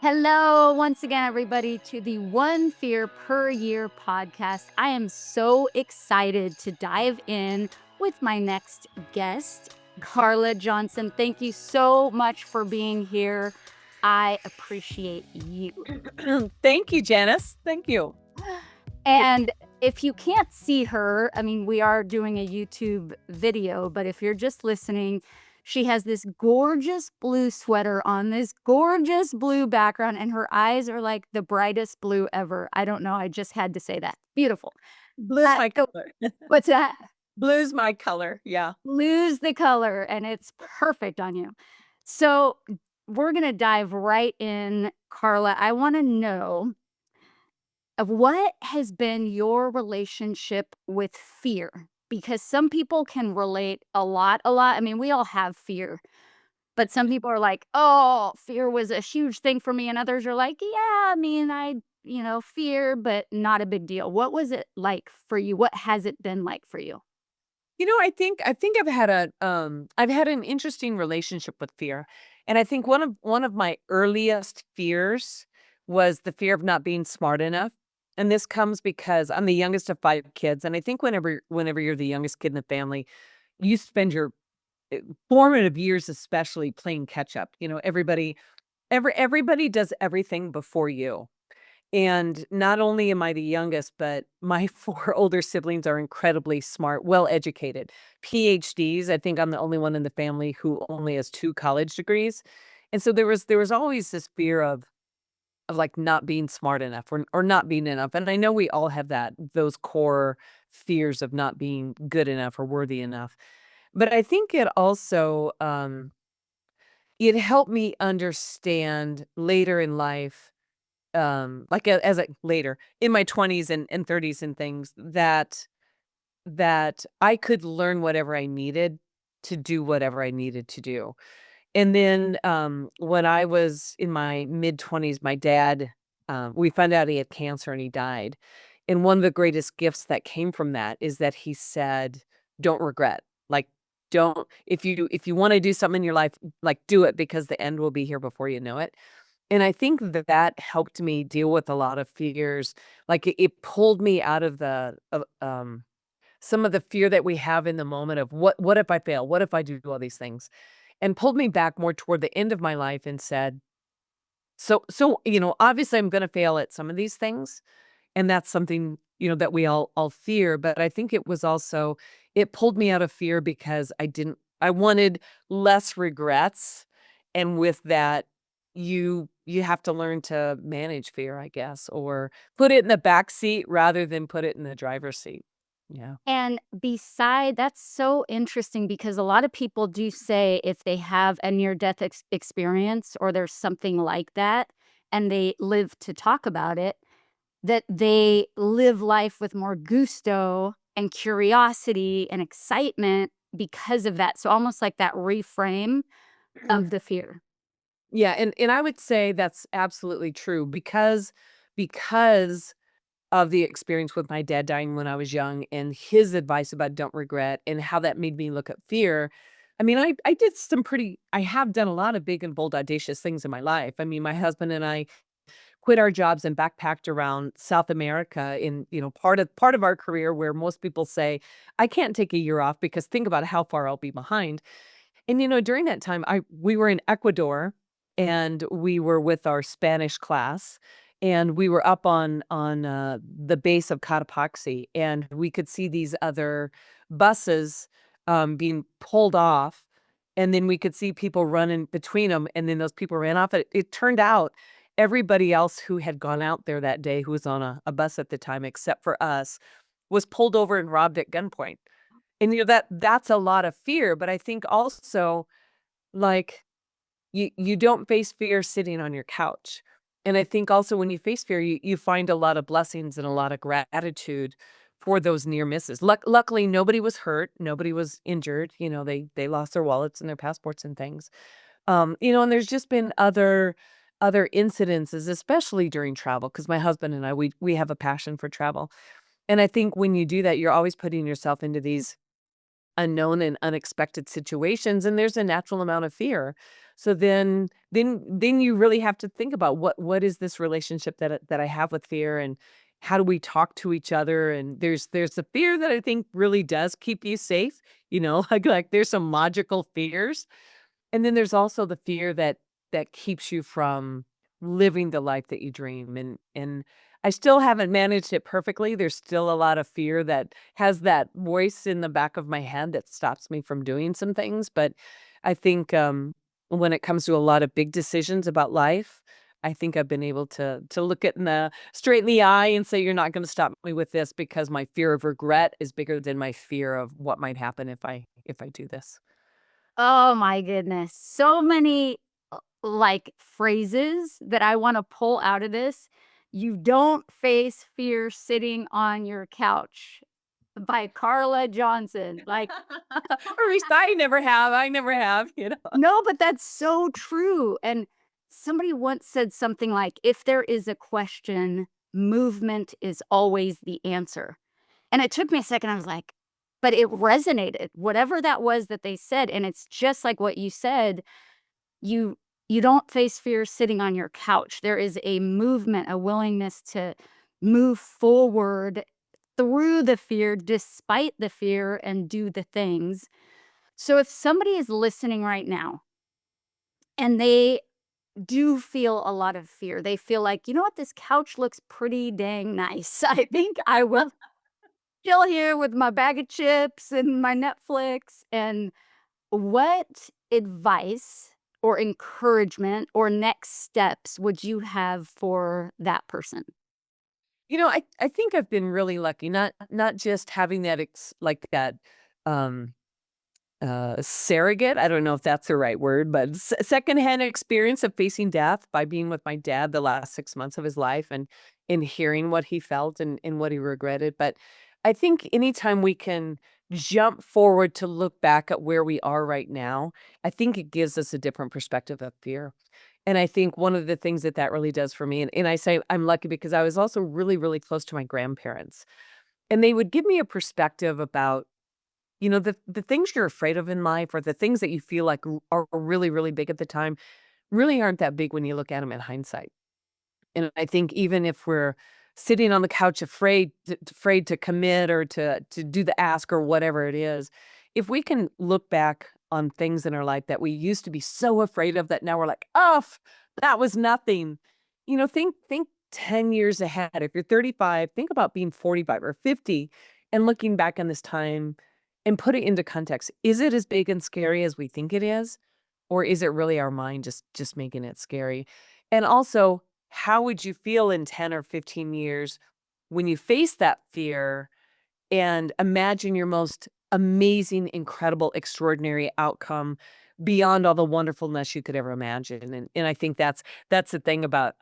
Hello, once again, everybody, to the One Fear Per Year podcast. I am so excited to dive in with my next guest, Carla Johnson. Thank you so much for being here. I appreciate you. Thank you, Janice. Thank you. And if you can't see her, I mean, we are doing a YouTube video, but if you're just listening, she has this gorgeous blue sweater on this gorgeous blue background, and her eyes are like the brightest blue ever. I don't know. I just had to say that. Beautiful. Blue's my So color. what's that? Blue's my color. Yeah. Lose the color, and it's perfect on you. So we're going to dive right in, Carla. I want to know of what has been your relationship with fear? Because some people can relate a lot, a lot. I mean, we all have fear, but some people are like, oh, fear was a huge thing for me. And others are like, yeah, I mean, fear, but not a big deal. What was it like for you? What has it been like for you? I think I've had an interesting relationship with fear. And I think one of my earliest fears was the fear of not being smart enough. And this comes because I'm the youngest of 5 kids. And I think whenever you're the youngest kid in the family, you spend your formative years especially playing catch up. Everybody does everything before you. And not only am I the youngest, but my 4 older siblings are incredibly smart, well-educated, PhDs. I think I'm the only one in the family who only has 2 college degrees. And so there was always this fear of, like, not being smart enough or not being enough. And I know we all have those core fears of not being good enough or worthy enough. But I think it helped me understand later in life, like, as I later, in my 20s and 30s and things, that I could learn whatever I needed to do whatever I needed to do. And then, when I was in my mid-20s, my dad, we found out he had cancer and he died. And one of the greatest gifts that came from that is that he said, "Don't regret." Like, don't if you wanna do something in your life, like, do it because the end will be here before you know it. And I think that helped me deal with a lot of fears. Like, it pulled me out of some of the fear that we have in the moment of what if I fail? What if I do all these things? And pulled me back more toward the end of my life and said, obviously I'm gonna fail at some of these things, and that's something, that we all fear, but I think it pulled me out of fear because I wanted less regrets, and with that, you have to learn to manage fear, I guess, or put it in the back seat rather than put it in the driver's seat. Yeah. And that's so interesting because a lot of people do say if they have a near death experience or there's something like that and they live to talk about it, that they live life with more gusto and curiosity and excitement because of that. So almost like that reframe of the fear. Yeah, and I would say that's absolutely true because of the experience with my dad dying when I was young and his advice about don't regret and how that made me look at fear. I mean, I have done a lot of big and bold audacious things in my life. I mean, my husband and I quit our jobs and backpacked around South America in, part of our career where most people say, I can't take a year off because think about how far I'll be behind. And, during that time, we were in Ecuador, and we were with our Spanish class, and we were up on the base of Cotopaxi, and we could see these other buses, being pulled off, and then we could see people running between them, and then those people ran off. It turned out everybody else who had gone out there that day, who was on a bus at the time, except for us, was pulled over and robbed at gunpoint. And, that's a lot of fear, but I think also, like, you don't face fear sitting on your couch. And I think also when you face fear, you find a lot of blessings and a lot of gratitude for those near misses. Luckily, nobody was hurt, nobody was injured, they lost their wallets and their passports and things. And there's just been other incidences, especially during travel, because my husband and I, we have a passion for travel. And I think when you do that, you're always putting yourself into these unknown and unexpected situations, and there's a natural amount of fear. So then you really have to think about what is this relationship that I have with fear, and how do we talk to each other? And there's the fear that I think really does keep you safe, like there's some logical fears, and then there's also the fear that keeps you from living the life that you dream, and I still haven't managed it perfectly. There's still a lot of fear that has that voice in the back of my head that stops me from doing some things, but I think, when it comes to a lot of big decisions about life, I think I've been able to look it in the straight in the eye and say, "You're not gonna stop me with this because my fear of regret is bigger than my fear of what might happen if I do this." Oh my goodness. So many like phrases that I want to pull out of this. You don't face fear sitting on your couch by Carla Johnson. Like, Or at least I never have. no, but that's so true. And somebody once said something like, if there is a question, movement is always the answer. And it took me a second. I was like, but it resonated, whatever that was that they said. And it's just like what you said. You you don't face fear sitting on your couch. There is a movement, a willingness to move forward through the fear, despite the fear, and do the things. So if somebody is listening right now and they do feel a lot of fear, they feel like, you know what, this couch looks pretty dang nice. I think I will chill here with my bag of chips and my Netflix. And what advice or encouragement or next steps would you have for that person? I think I've been really lucky, not just having that like that, um surrogate, I don't know if that's the right word, but secondhand experience of facing death by being with my dad the last 6 months of his life, and hearing what he felt and what he regretted, but I think anytime we can jump forward to look back at where we are right now, I think it gives us a different perspective of fear, and I think one of the things that really does for me, and I say I'm lucky because I was also really, really close to my grandparents, and they would give me a perspective about the things you're afraid of in life, or the things that you feel like are really, really big at the time, really aren't that big when you look at them in hindsight. And I think even if we're sitting on the couch afraid to commit or to do the ask or whatever it is, if we can look back on things in our life that we used to be so afraid of that now we're like, "Oh, that was nothing." Think 10 years ahead. If you're 35, think about being 45 or 50 and looking back on this time and put it into context. Is it as big and scary as we think it is? Or is it really our mind just making it scary? And also, how would you feel in 10 or 15 years when you face that fear and imagine your most amazing, incredible, extraordinary outcome beyond all the wonderfulness you could ever imagine? And I think that's the thing about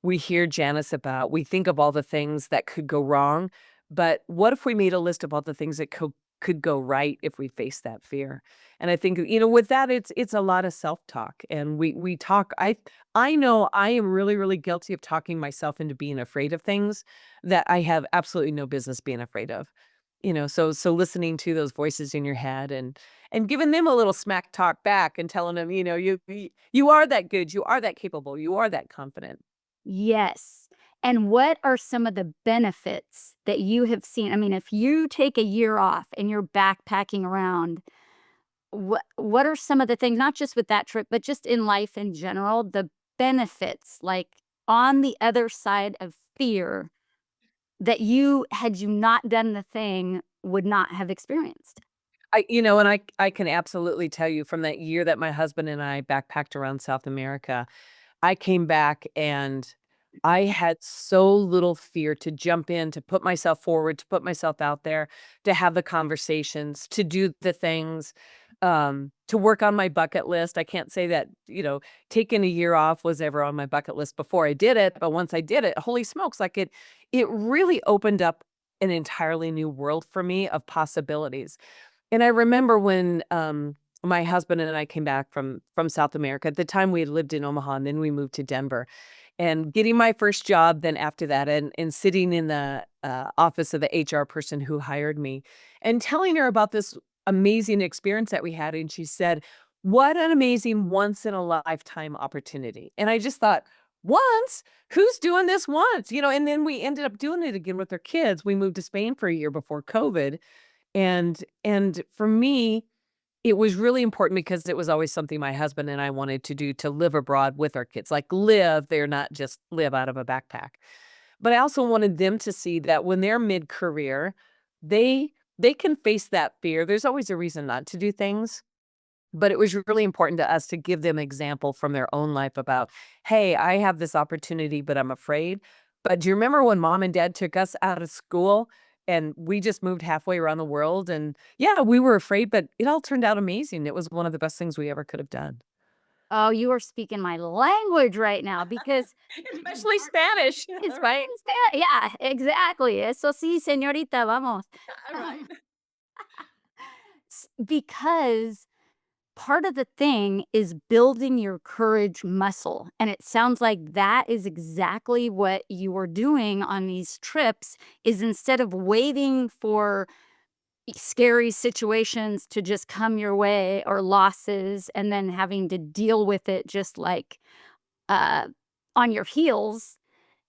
we hear Janice about, we think of all the things that could go wrong, but what if we made a list of all the things that could go right if we face that fear? And I think, with that, it's a lot of self-talk. And we talk. I know I am really, really guilty of talking myself into being afraid of things that I have absolutely no business being afraid of. So listening to those voices in your head and giving them a little smack talk back and telling them, you are that good, you are that capable, you are that confident. Yes. And what are some of the benefits that you have seen? I mean, if you take a year off and you're backpacking around, what are some of the things, not just with that trip, but just in life in general, the benefits like on the other side of fear that you, had you not done the thing, would not have experienced? And I can absolutely tell you from that year that my husband and I backpacked around South America, I came back and I had so little fear to jump in, to put myself forward, to put myself out there, to have the conversations, to do the things, to work on my bucket list. I can't say that, taking a year off was ever on my bucket list before I did it, but once I did it, holy smokes, like it really opened up an entirely new world for me of possibilities. And I remember when, my husband and I came back from South America. At the time, we had lived in Omaha, and then we moved to Denver. And getting my first job then after that, and sitting in the, office of the HR person who hired me, and telling her about this amazing experience that we had, and she said, What an amazing once in a lifetime opportunity. And I just thought, once? Who's doing this once? And then we ended up doing it again with our kids. We moved to Spain for a year before COVID. And for me, it was really important because it was always something my husband and I wanted to do, to live abroad with our kids, like live, they're not just live out of a backpack. But I also wanted them to see that when they're mid-career, they they can face that fear. There's always a reason not to do things, but it was really important to us to give them example from their own life about, "Hey, I have this opportunity, but I'm afraid." But do you remember when mom and dad took us out of school and we just moved halfway around the world? And yeah, we were afraid, but it all turned out amazing. It was one of the best things we ever could have done. Oh, you are speaking my language right now because Especially Spanish, it's right? yeah, exactly. Eso sí, señorita, vamos. Right. Because part of the thing is building your courage muscle. And it sounds like that is exactly what you were doing on these trips is instead of waiting for scary situations to just come your way or losses and then having to deal with it just like uh, on your heels.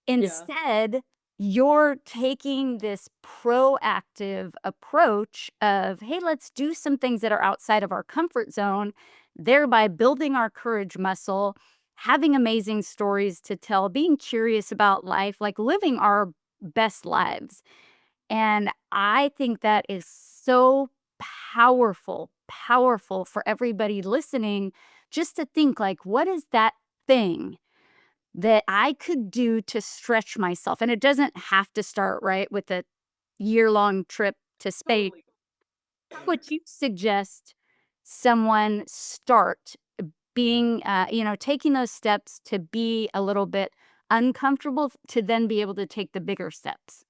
Yeah. Instead, you're taking this proactive approach of, hey, let's do some things that are outside of our comfort zone, thereby building our courage muscle, having amazing stories to tell, being curious about life, like living our best lives. And I think that is so powerful, powerful for everybody listening just to think like, what is that thing that I could do to stretch myself? And it doesn't have to start, right, with a year-long trip to Spain. Totally. How would you suggest someone start being, taking those steps to be a little bit uncomfortable to then be able to take the bigger steps?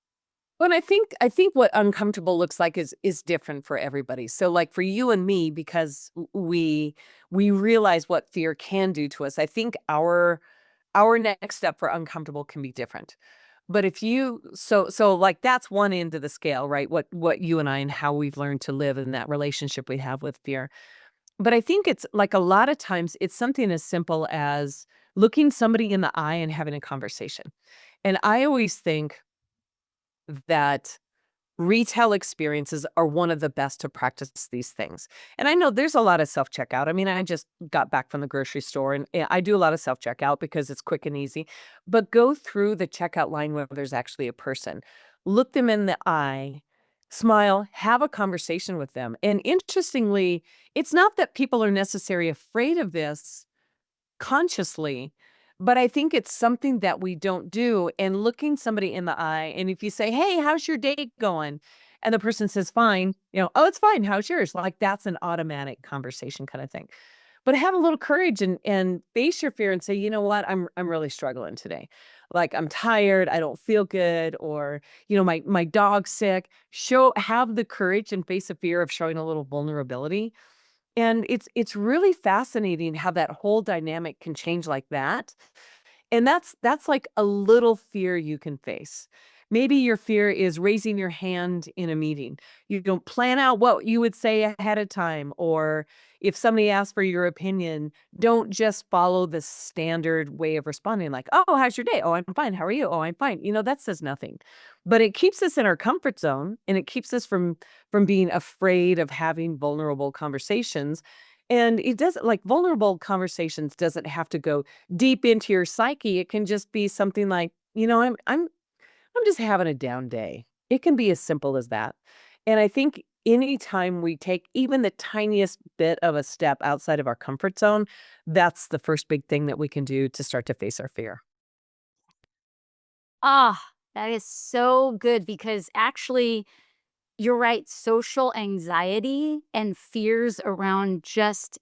Well, and I think what uncomfortable looks like is different for everybody. So like for you and me, because we realize what fear can do to us, I think our next step for uncomfortable can be different. But if you so like that's one end of the scale, right? What you and I and how we've learned to live in that relationship we have with fear. But I think it's like a lot of times it's something as simple as looking somebody in the eye and having a conversation. And I always think that retail experiences are one of the best to practice these things. And I know there's a lot of self-checkout. I mean, I just got back from the grocery store and I do a lot of self-checkout because it's quick and easy. But go through the checkout line where there's actually a person. Look them in the eye, smile, have a conversation with them. And interestingly, it's not that people are necessarily afraid of this consciously, but I think it's something that we don't do, and looking somebody in the eye, and if you say, "Hey, how's your day going?" And the person says, "Fine," "Oh, it's fine. How's yours?" Like, that's an automatic conversation kinda thing. But have a little courage and face your fear and say, "You know what? I'm really struggling today. Like, I'm tired, I don't feel good," or, "My dog's sick." Have the courage and face the fear of showing a little vulnerability, and it's really fascinating how that whole dynamic can change like that. And that's like a little fear you can face. Maybe your fear is raising your hand in a meeting. You don't plan out what you would say ahead of time, or if somebody asks for your opinion, don't just follow the standard way of responding like, "Oh, how's your day? Oh, I'm fine. How are you? Oh, I'm fine." That says nothing. But it keeps us in our comfort zone and it keeps us from being afraid of having vulnerable conversations. And it doesn't like vulnerable conversations doesn't have to go deep into your psyche. It can just be something like, I'm just having a down day. It can be as simple as that. And I think anytime we take even the tiniest bit of a step outside of our comfort zone, that's the first big thing that we can do to start to face our fear. Ah, that is so good because actually, you're right, social anxiety and fears around just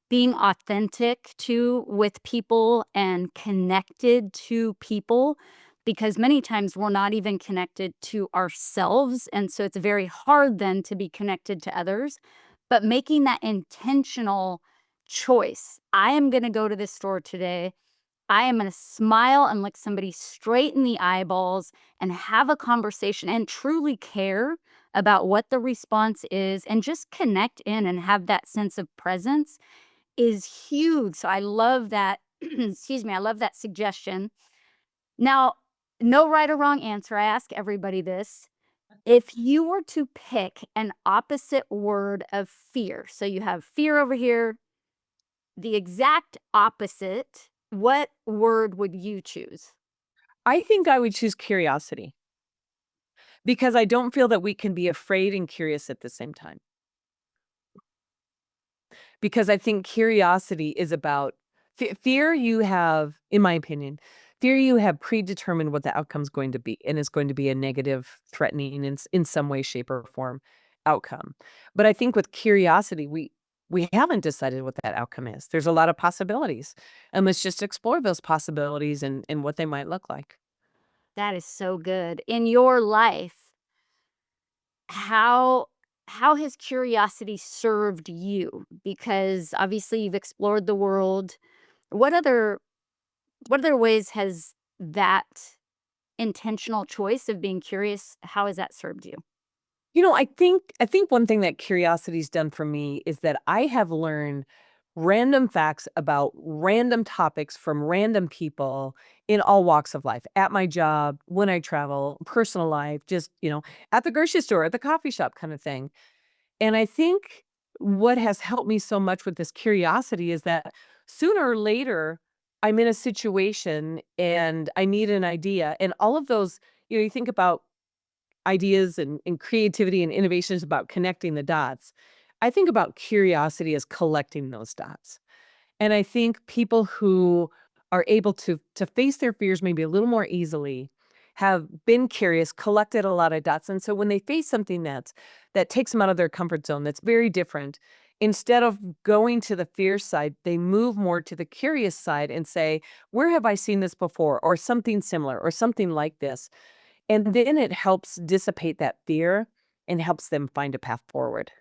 being authentic with people and connected to people, because many times we're not even connected to ourselves, and so it's very hard then to be connected to others, but making that intentional choice, "I am gonna go to this store today. I am gonna smile and look somebody straight in the eyeballs and have a conversation and truly care about what the response is and just connect in and have that sense of presence." is huge. So I love that. Excuse me. I love that suggestion. Now, no right or wrong answer. I ask everybody this. If you were to pick an opposite word of fear, so you have fear over here, the exact opposite, what word would you choose? I think I would choose curiosity because I don't feel that we can be afraid and curious at the same time. Because I think curiosity is about fear you have, in my opinion, fear you have predetermined what the outcome's going to be, and it's going to be a negative, threatening in some way, shape, or form outcome. But I think with curiosity, we haven't decided what that outcome is. There's a lot of possibilities, and let's just explore those possibilities and what they might look like. That is so good. In your life, how how has curiosity served you? Because obviously you've explored the world. What other what other ways has that intentional choice of being curious, how has that served you? I think one thing that curiosity's done for me is that I have learned random facts about random topics from random people in all walks of life. At my job, when I travel, personal life, just, at the grocery store, at the coffee shop kind of thing. And I think what has helped me so much with this curiosity is that sooner or later I'm in a situation and I need an idea and all of those, you think about ideas and creativity and innovations about connecting the dots. I think about curiosity as collecting those dots. And I think people who are able to face their fears maybe a little more easily have been curious, collected a lot of dots. And so when they face something that takes them out of their comfort zone, that's very different, instead of going to the fear side, they move more to the curious side and say, where have I seen this before? Or something similar or something like this. And then it helps dissipate that fear and helps them find a path forward.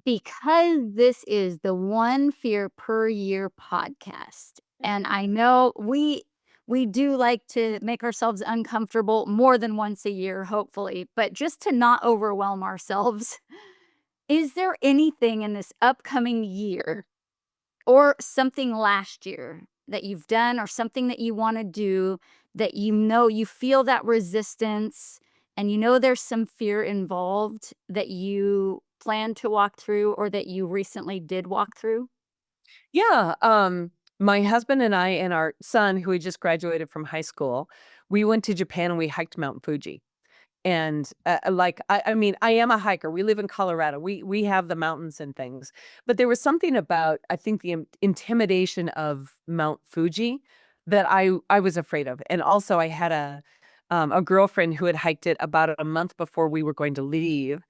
Because this is the One Fear Per Year podcast, and I know we do like to make ourselves uncomfortable more than once a year, hopefully, but just to not overwhelm ourselves, is there anything in this upcoming year or something last year that you've done or something that you wanna do that you know you feel that resistance and you know there's some fear involved that you plan to walk through or that you recently did walk through? Yeah, my husband and I and our son, who had just graduated from high school, we went to Japan and we hiked Mount Fuji. And, like, I mean, I am a hiker. We live in Colorado. We have the mountains and things. But there was something about, I think, the intimidation of Mount Fuji that I was afraid of. And also I had a girlfriend who had hiked it about a month before we were going to leave.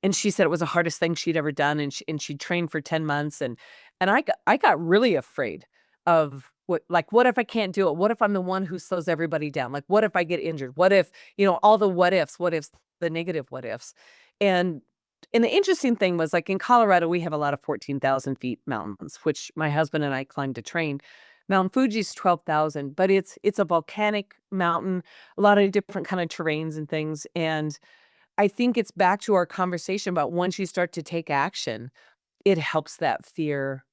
And she said it was the hardest thing she'd ever done, and she trained for 10 months, and I got really afraid of what if I can't do it? What if I'm the one who slows everybody down? Like, what if I get injured? What if, all the what ifs, the negative what ifs. And and the interesting thing was, like, in Colorado, we have a lot of 14,000 feet mountains, which my husband and I climbed to train. Mount Fuji's 12,000, but it's a volcanic mountain, a lot of different kind of terrains and things, and I think it's back to our conversation about once you start to take action, it helps that fear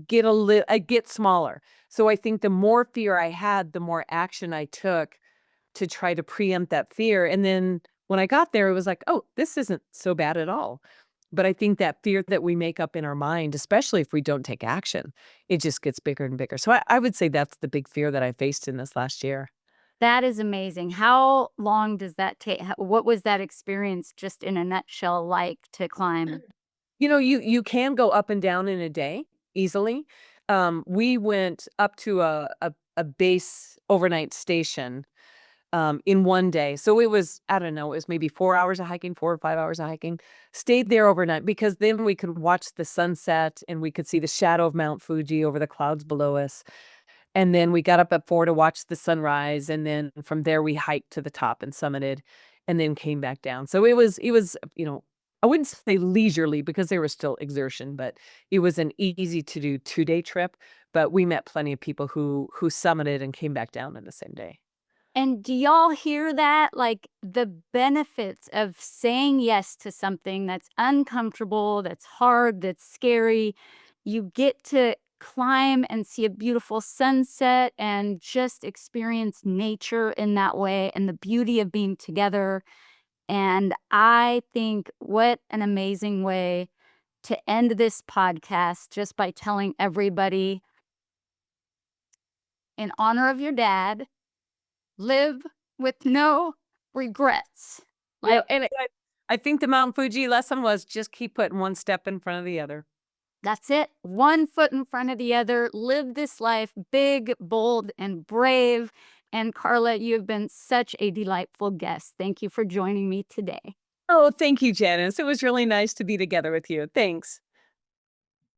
get smaller. So I think the more fear I had, the more action I took to try to preempt that fear. And then when I got there, it was like, oh, this isn't so bad at all. But I think that fear that we make up in our mind, especially if we don't take action, it just gets bigger and bigger. So I would say that's the big fear that I faced in this last year. That is amazing. How long does that take? What was that experience just in a nutshell like to climb? You can go up and down in a day easily. We went up to a base overnight station, in one day. So it was, I don't know, it was maybe 4 hours of hiking, 4 or 5 hours of hiking. Stayed there overnight because then we could watch the sunset and we could see the shadow of Mount Fuji over the clouds below us. And then we got up at 4 to watch the sunrise, and then from there, we hiked to the top and summited, and then came back down. So it was, I wouldn't say leisurely because there was still exertion, but it was an easy to do 2-day trip, but we met plenty of people who summited and came back down in the same day. And do y'all hear that? Like the benefits of saying yes to something that's uncomfortable, that's hard, that's scary. You get to climb and see a beautiful sunset and just experience nature in that way and the beauty of being together. And I think what an amazing way to end this podcast just by telling everybody in honor of your dad, live with no regrets. Yeah, Like, and I think the Mount Fuji lesson was just keep putting one step in front of the other. that's it. One foot in front of the other. Live this life big, bold, and brave. And Carla, you have been such a delightful guest. Thank you for joining me today. Oh, thank you, Janice. It was really nice to be together with you. Thanks.